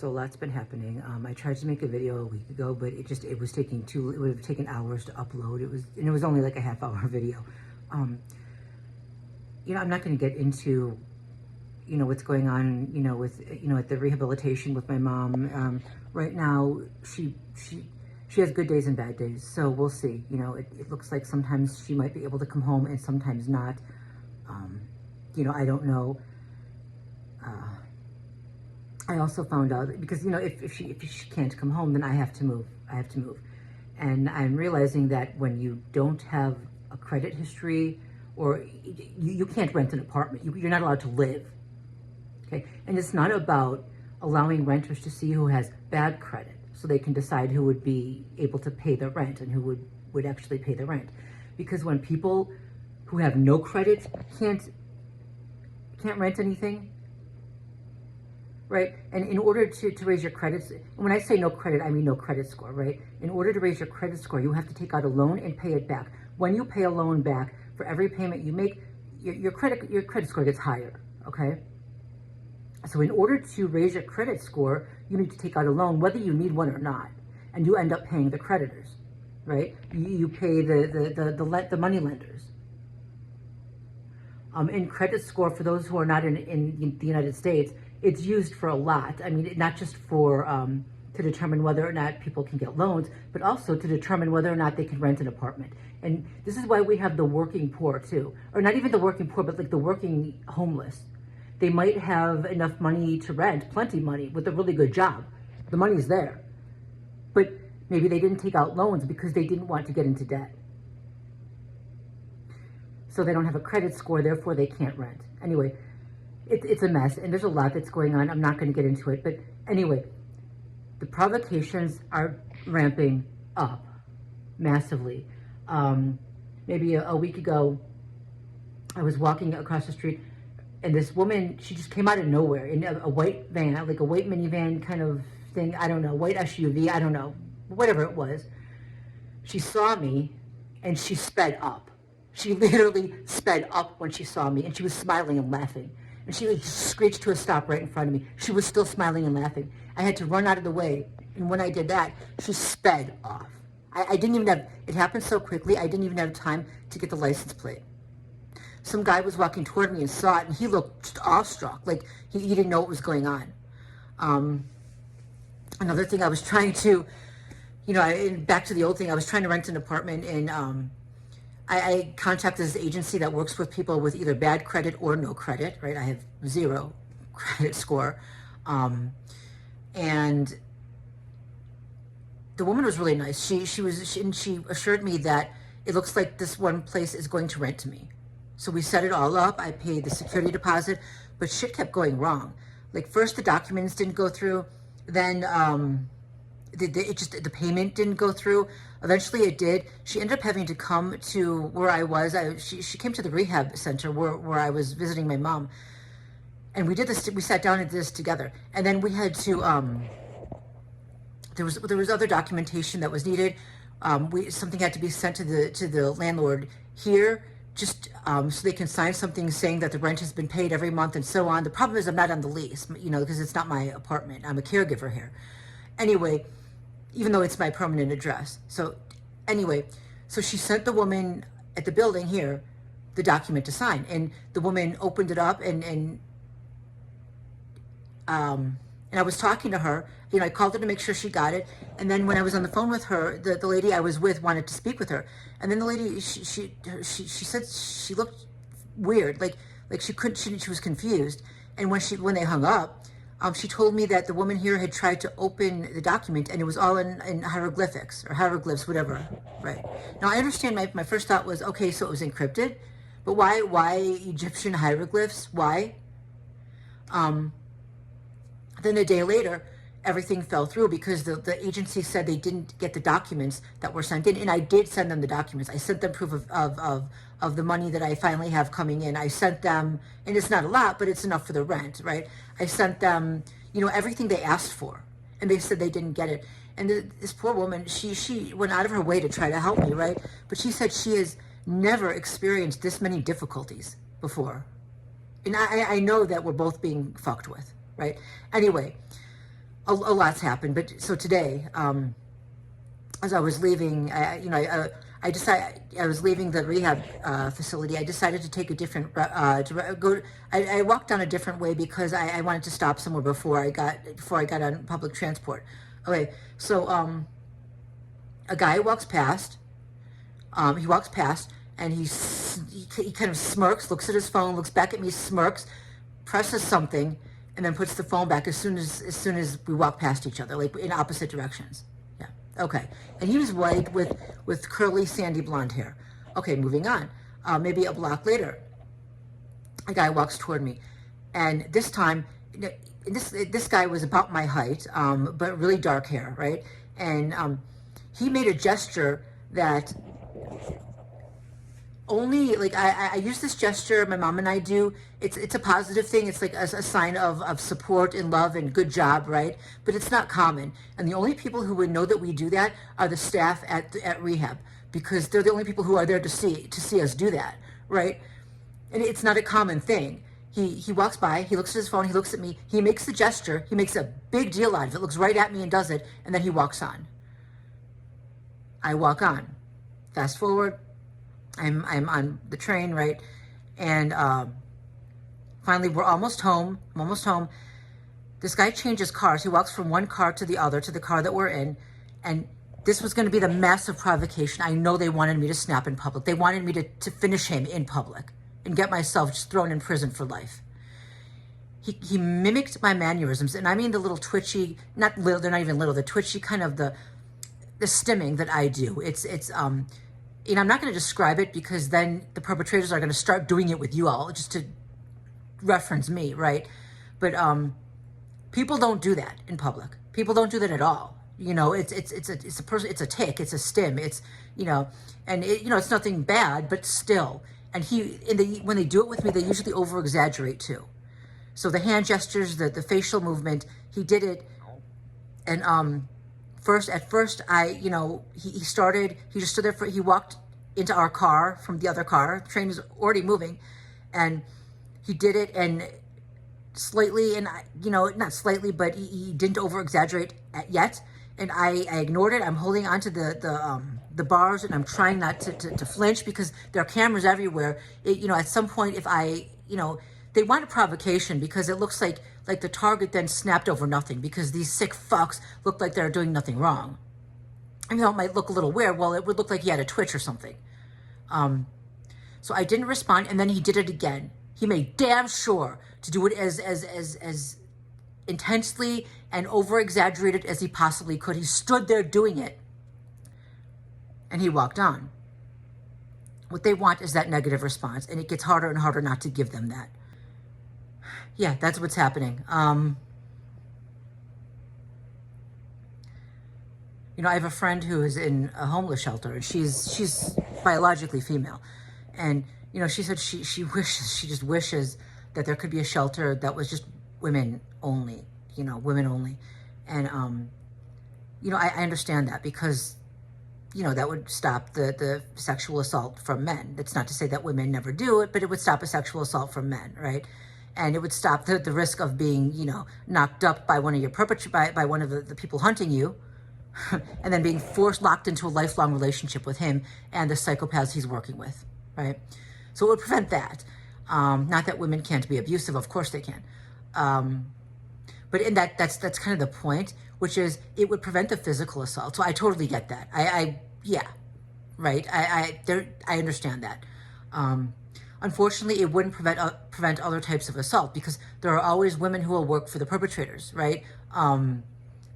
So a lot's been happening. I tried to make a video a week ago, but it would have taken hours to upload. It was only like a half-hour video. You know, I'm not going to get into, you know, what's going on, you know, with, you know, at the rehabilitation with my mom. Right now, she has good days and bad days, so we'll see. You know, it looks like sometimes she might be able to come home and sometimes not. You know, I don't know. I also found out, because, you know, if she can't come home, then I have to move. And I'm realizing that when you don't have a credit history, or you can't rent an apartment, you're not allowed to live, okay? And it's not about allowing renters to see who has bad credit, so they can decide who would be able to pay the rent and who would actually pay the rent. Because when people who have no credit can't rent anything, right? And in order to raise your credit, when I say no credit, I mean no credit score, right? In order to raise your credit score, you have to take out a loan and pay it back. When you pay a loan back, for every payment you make, your credit score gets higher, okay? So in order to raise your credit score, you need to take out a loan, whether you need one or not, and you end up paying the creditors, right? You pay the money lenders. In credit score, for those who are not in the United States, it's used for a lot. I mean, not just for to determine whether or not people can get loans, but also to determine whether or not they can rent an apartment. And this is why we have the working poor too, or not even the working poor, but like the working homeless. They might have enough money to rent, plenty of money, with a really good job. The money's there. But maybe they didn't take out loans because they didn't want to get into debt. So they don't have a credit score, therefore they can't rent. Anyway, it's a mess, and there's a lot that's going on. I'm not going to get into it, but anyway, the provocations are ramping up massively. Maybe a week ago, I was walking across the street, and this woman, she just came out of nowhere in a white van, like a white minivan kind of thing. I don't know, white SUV, I don't know, whatever it was. She saw me, and she sped up. She literally sped up when she saw me, and she was smiling and laughing. And she screeched to a stop right in front of me. She was still smiling and laughing. I had to run out of the way, and when I did that, she sped off. I didn't even have, it happened so quickly, I didn't even have time to get the license plate. Some guy was walking toward me and saw it, and he looked just awestruck, like he didn't know what was going on. Another thing I was trying to, you know, back to the old thing, I was trying to rent an apartment, and I contacted this agency that works with people with either bad credit or no credit, right? I have 0 credit score. And the woman was really nice. She assured me that it looks like this one place is going to rent to me. So we set it all up. I paid the security deposit, but shit kept going wrong. Like, first the documents didn't go through, then the payment didn't go through. Eventually it did. She ended up having to come to where I was. She came to the rehab center where I was visiting my mom. And we did this, we sat down and did this together. And then we had to, there was other documentation that was needed. Something had to be sent to the landlord here, just so they can sign something saying that the rent has been paid every month and so on. The problem is I'm not on the lease, you know, because it's not my apartment. I'm a caregiver here. Anyway, even though it's my permanent address. So anyway, so she sent the woman at the building here the document to sign, and the woman opened it up, and I was talking to her. You know, I called her to make sure she got it, and then when I was on the phone with her, the lady I was with wanted to speak with her, and then the lady, she said she looked weird, like she was confused, and when they hung up, she told me that the woman here had tried to open the document, and it was all in hieroglyphics, or hieroglyphs, whatever, right? Now, I understand, my first thought was, okay, so it was encrypted, but why Egyptian hieroglyphs? Why? Then a day later, everything fell through because the agency said they didn't get the documents that were sent in, and I did send them the documents. I sent them proof of the money that I finally have coming in. I sent them, and it's not a lot, but it's enough for the rent, right? I sent them, you know, everything they asked for, and they said they didn't get it. And this poor woman, she went out of her way to try to help me, right? But she said she has never experienced this many difficulties before. And I know that we're both being fucked with, right? Anyway, a lot's happened. But so today, as I was leaving, I decided I was leaving the rehab facility. I decided to take a different I walked down a different way because I wanted to stop somewhere before I got on public transport. Okay, so a guy walks past. He walks past and he kind of smirks, looks at his phone, looks back at me, smirks, presses something, and then puts the phone back as soon as we walk past each other, like in opposite directions. Yeah. Okay. And he was white with curly, sandy blonde hair. Okay, moving on. Maybe a block later, a guy walks toward me, and this time, this guy was about my height, but really dark hair, right? And he made a gesture that only, like, I use this gesture, my mom and I do. It's a positive thing. It's like a sign of support and love and good job, right? But it's not common. And the only people who would know that we do that are the staff at rehab, because they're the only people who are there to see us do that, right? And it's not a common thing. He walks by, he looks at his phone, he looks at me, he makes the gesture, he makes a big deal out of it, looks right at me and does it, and then he walks on. I walk on. Fast forward, I'm on the train, right? And finally, we're almost home. I'm almost home. This guy changes cars. He walks from one car to the other, to the car that we're in. And this was going to be the massive provocation. I know they wanted me to snap in public. They wanted me to finish him in public and get myself just thrown in prison for life. He mimicked my mannerisms. And I mean the little twitchy, not little, they're not even little, the twitchy kind of the stimming that I do. It's I'm not going to describe it because then the perpetrators are going to start doing it with you all just to reference me, right? But people don't do that in public. People don't do that at all. It's a tick, it's a stim, it's and it's nothing bad, but still. And when they do it with me, they usually over exaggerate too. So the hand gestures, the facial movement, he did it, and at first, he just stood there he walked into our car from the other car. The train was already moving, and he did it, and slightly, and not slightly, but he didn't over exaggerate yet. And I ignored it. I'm holding onto the bars, and I'm trying not to flinch because there are cameras everywhere. At some point, if they want a provocation because it looks like the target then snapped over nothing because these sick fucks look like they're doing nothing wrong. It might look a little weird. Well, it would look like he had a twitch or something. So I didn't respond, and then he did it again. He made damn sure to do it as intensely and over-exaggerated as he possibly could. He stood there doing it, and he walked on. What they want is that negative response, and it gets harder and harder not to give them that. Yeah, that's what's happening. I have a friend who is in a homeless shelter, and she's biologically female. And, she said she just wishes that there could be a shelter that was just women only, women only. And, I understand that because, that would stop the sexual assault from men. That's not to say that women never do it, but it would stop a sexual assault from men, right? And it would stop the risk of being, knocked up by one of your by one of the people hunting you, and then being locked into a lifelong relationship with him and the psychopaths he's working with, right? So it would prevent that. Not that women can't be abusive, of course they can. But in that's kind of the point, which is it would prevent the physical assault. So I totally get that. Yeah, right. I understand that. Unfortunately, it wouldn't prevent other types of assault because there are always women who will work for the perpetrators, right?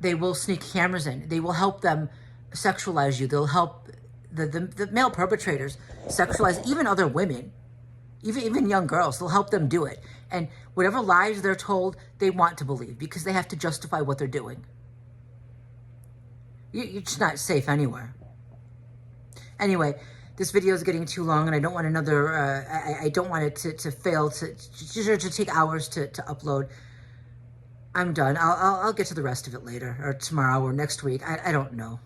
They will sneak cameras in. They will help them sexualize you. They'll help the male perpetrators sexualize even other women, even young girls. They'll help them do it. And whatever lies they're told, they want to believe because they have to justify what they're doing. You're just not safe anywhere. Anyway, this video is getting too long, and I don't want another, I don't want it to fail, to take hours to upload. I'm done. I'll get to the rest of it later, or tomorrow, or next week. I don't know.